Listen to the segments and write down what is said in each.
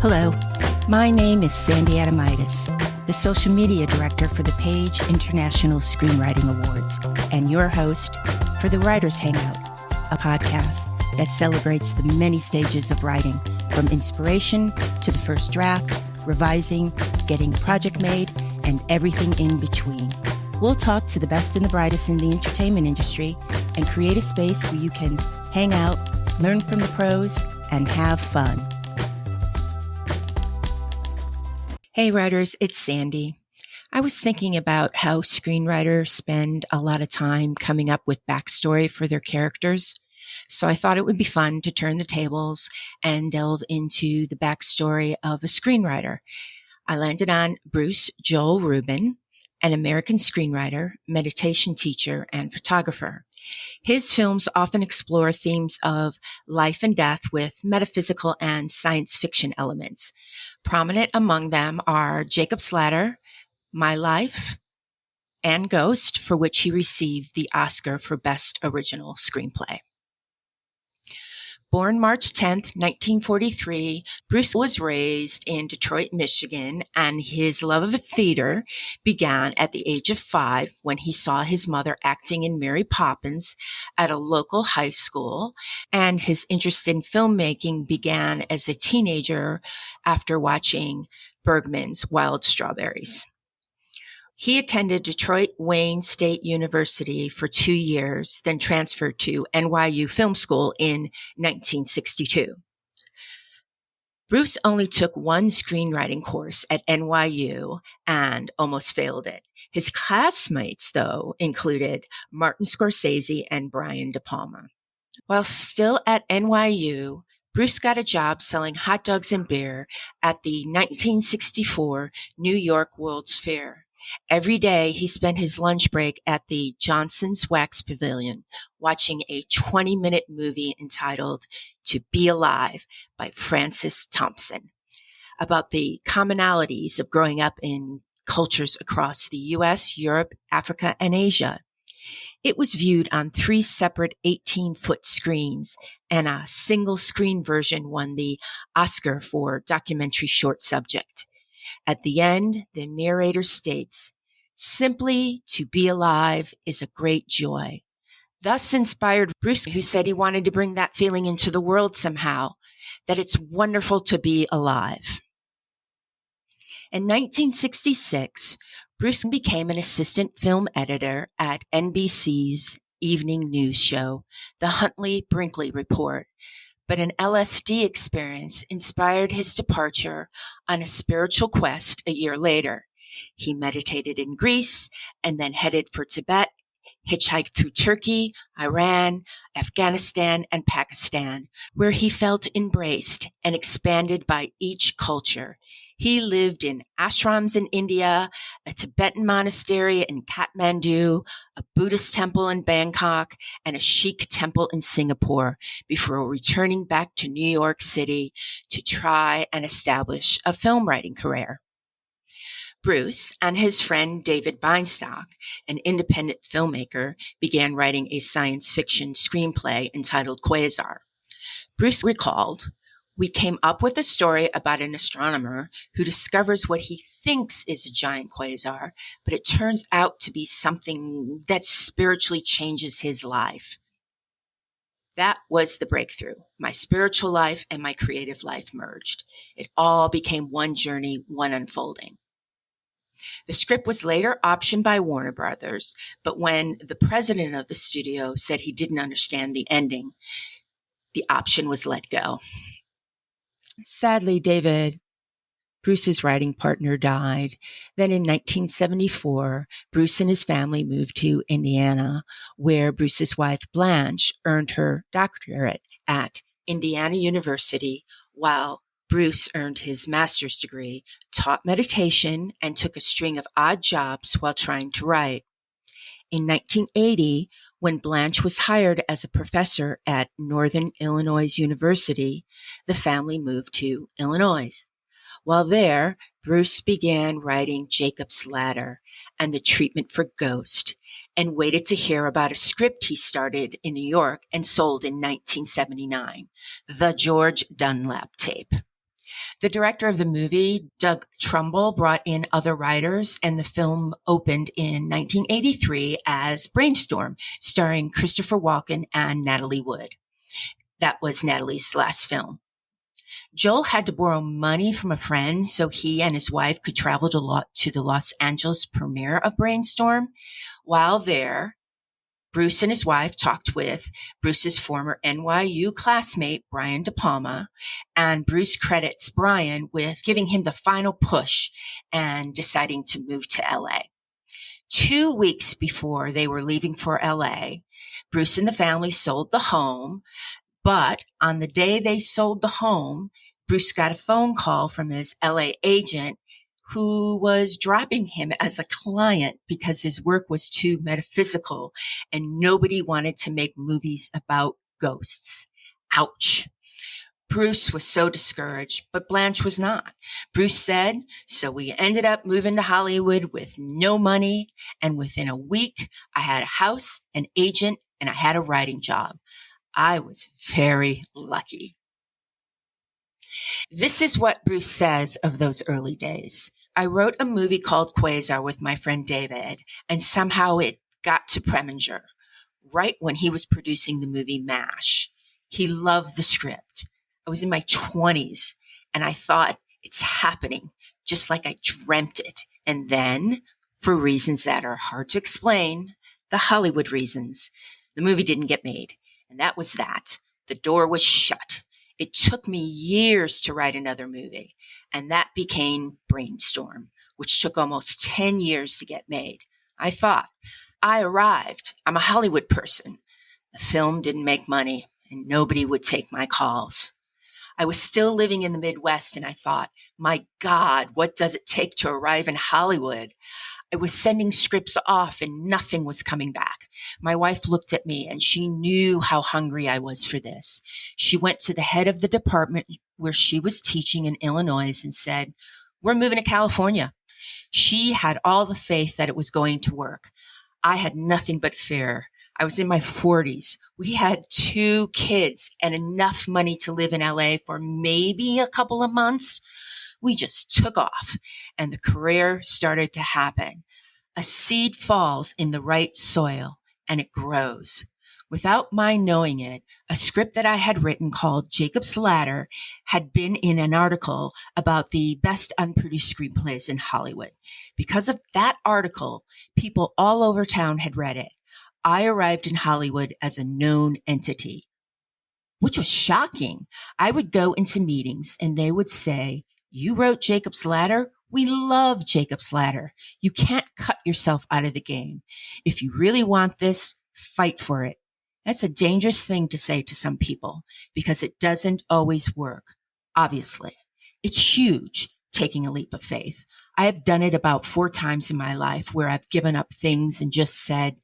Hello, my name is Sandy Adamitis, the social media director for the Page International Screenwriting Awards, and your host for the Writers Hangout, a podcast that celebrates the many stages of writing, from inspiration to the first draft, revising, getting a project made, and everything in between. We'll talk to the best and the brightest in the entertainment industry and create a space where you can hang out, learn from the pros, and have fun. Hey writers, it's Sandy. I was thinking about how screenwriters spend a lot of time coming up with backstory for their characters. So I thought it would be fun to turn the tables and delve into the backstory of a screenwriter. I landed on Bruce Joel Rubin, an American screenwriter, meditation teacher, and photographer. His films often explore themes of life and death with metaphysical and science fiction elements. Prominent among them are Jacob's Ladder, My Life, and Ghost, for which he received the Oscar for Best Original Screenplay. Born March 10th, 1943, Bruce was raised in Detroit, Michigan, and his love of theater began at the age of 5 when he saw his mother acting in Mary Poppins at a local high school, and his interest in filmmaking began as a teenager after watching Bergman's Wild Strawberries. He attended Detroit Wayne State University for 2 years, then transferred to NYU Film School in 1962. Bruce only took one screenwriting course at NYU and almost failed it. His classmates, though, included Martin Scorsese and Brian De Palma. While still at NYU, Bruce got a job selling hot dogs and beer at the 1964 New York World's Fair. Every day, he spent his lunch break at the Johnson's Wax Pavilion, watching a 20-minute movie entitled To Be Alive by Francis Thompson, about the commonalities of growing up in cultures across the U.S., Europe, Africa, and Asia. It was viewed on 3 separate 18-foot screens, and a single-screen version won the Oscar for documentary short subject. At the end, the narrator states, "Simply to be alive is a great joy." Thus inspired Bruce, who said he wanted to bring that feeling into the world somehow, that it's wonderful to be alive. In 1966, Bruce became an assistant film editor at NBC's evening news show, The Huntley-Brinkley Report. But an LSD experience inspired his departure on a spiritual quest a year later. He meditated in Greece and then headed for Tibet, hitchhiked through Turkey, Iran, Afghanistan, and Pakistan, where he felt embraced and expanded by each culture. He lived in ashrams in India, a Tibetan monastery in Kathmandu, a Buddhist temple in Bangkok, and a Sikh temple in Singapore before returning back to New York City to try and establish a film writing career. Bruce and his friend David Beinstock, an independent filmmaker, began writing a science fiction screenplay entitled Quasar. Bruce recalled, "We came up with a story about an astronomer who discovers what he thinks is a giant quasar, but it turns out to be something that spiritually changes his life." That was the breakthrough. My spiritual life and my creative life merged. It all became one journey, one unfolding. The script was later optioned by Warner Brothers, but when the president of the studio said he didn't understand the ending, the option was let go. Sadly, David, Bruce's writing partner, died. Then in 1974, Bruce and his family moved to Indiana, where Bruce's wife, Blanche, earned her doctorate at Indiana University, while Bruce earned his master's degree, taught meditation, and took a string of odd jobs while trying to write. In 1980, when Blanche was hired as a professor at Northern Illinois University, the family moved to Illinois. While there, Bruce began writing Jacob's Ladder and the treatment for Ghost, and waited to hear about a script he started in New York and sold in 1979, The George Dunlap Tape. The director of the movie, Doug Trumbull, brought in other writers, and the film opened in 1983 as Brainstorm, starring Christopher Walken and Natalie Wood. That was Natalie's last film. Joel had to borrow money from a friend so he and his wife could travel to the Los Angeles premiere of Brainstorm. While there, Bruce and his wife talked with Bruce's former NYU classmate, Brian De Palma, and Bruce credits Brian with giving him the final push and deciding to move to LA. 2 weeks before they were leaving for LA, Bruce and the family sold the home, but on the day they sold the home, Bruce got a phone call from his LA agent who was dropping him as a client because his work was too metaphysical and nobody wanted to make movies about ghosts. Ouch. Bruce was so discouraged, but Blanche was not. Bruce said, so we ended up moving to Hollywood with no money, and within a week, I had a house, an agent, and I had a writing job. I was very lucky. This is what Bruce says of those early days. I wrote a movie called Quasar with my friend David, and somehow it got to Preminger, right when he was producing the movie MASH. He loved the script. I was in my 20s, and I thought, it's happening, just like I dreamt it. And then, for reasons that are hard to explain, the Hollywood reasons, the movie didn't get made. And that was that. The door was shut. It took me years to write another movie, and that became Brainstorm, which took almost 10 years to get made. I thought, I arrived. I'm a Hollywood person. The film didn't make money, and nobody would take my calls. I was still living in the Midwest, and I thought, my God, what does it take to arrive in Hollywood? I was sending scripts off and nothing was coming back. My wife looked at me and she knew how hungry I was for this. She went to the head of the department where she was teaching in Illinois and said, we're moving to California. She had all the faith that it was going to work. I had nothing but fear. I was in my 40s. We had 2 kids and enough money to live in LA for maybe a couple of months. We just took off and the career started to happen. A seed falls in the right soil and it grows. Without my knowing it, a script that I had written called Jacob's Ladder had been in an article about the best unproduced screenplays in Hollywood. Because of that article, people all over town had read it. I arrived in Hollywood as a known entity, which was shocking. I would go into meetings and they would say, you wrote Jacob's Ladder? We love Jacob's Ladder. You can't cut yourself out of the game. If you really want this, fight for it. That's a dangerous thing to say to some people because it doesn't always work. Obviously, it's huge taking a leap of faith. I have done it about 4 times in my life where I've given up things and just said,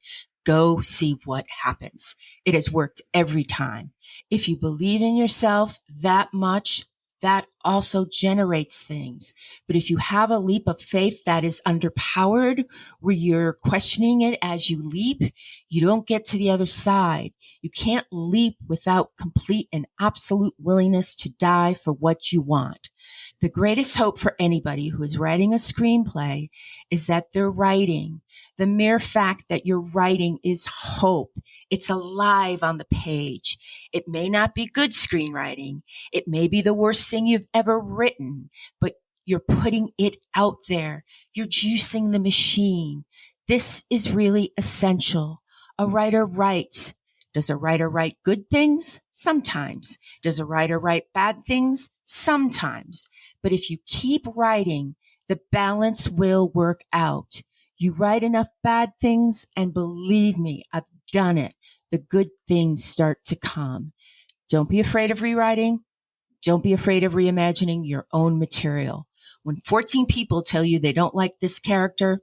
go see what happens. It has worked every time. If you believe in yourself that much, that also generates things. But if you have a leap of faith that is underpowered, where you're questioning it as you leap, you don't get to the other side. You can't leap without complete and absolute willingness to die for what you want. The greatest hope for anybody who is writing a screenplay is that they're writing. The mere fact that you're writing is hope. It's alive on the page. It may not be good screenwriting. It may be the worst thing you've ever written, but you're putting it out there. You're juicing the machine. This is really essential. A writer writes. Does a writer write good things? Sometimes. Does a writer write bad things? Sometimes. But if you keep writing, the balance will work out. You write enough bad things, and believe me, I've done it. The good things start to come. Don't be afraid of rewriting. Don't be afraid of reimagining your own material. When 14 people tell you they don't like this character,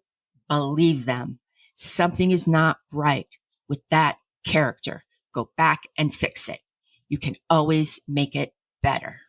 believe them. Something is not right with that character. Go back and fix it. You can always make it better.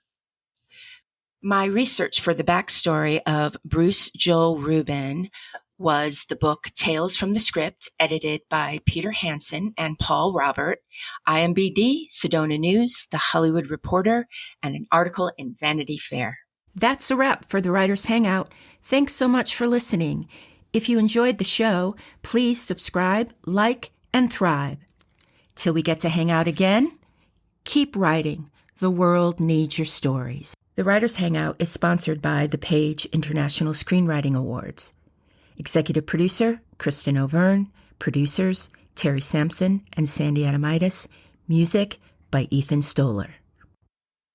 My research for the backstory of Bruce Joel Rubin was the book Tales from the Script, edited by Peter Hansen and Paul Robert, IMBD, Sedona News, The Hollywood Reporter, and an article in Vanity Fair. That's a wrap for the Writers Hangout. Thanks so much for listening. If you enjoyed the show, please subscribe, like, and thrive. Till we get to hang out again, keep writing. The world needs your stories. The Writers Hangout is sponsored by the Page International Screenwriting Awards. Executive producer, Kristen O'Verne. Producers, Terry Sampson and Sandy Adamitis. Music by Ethan Stoller.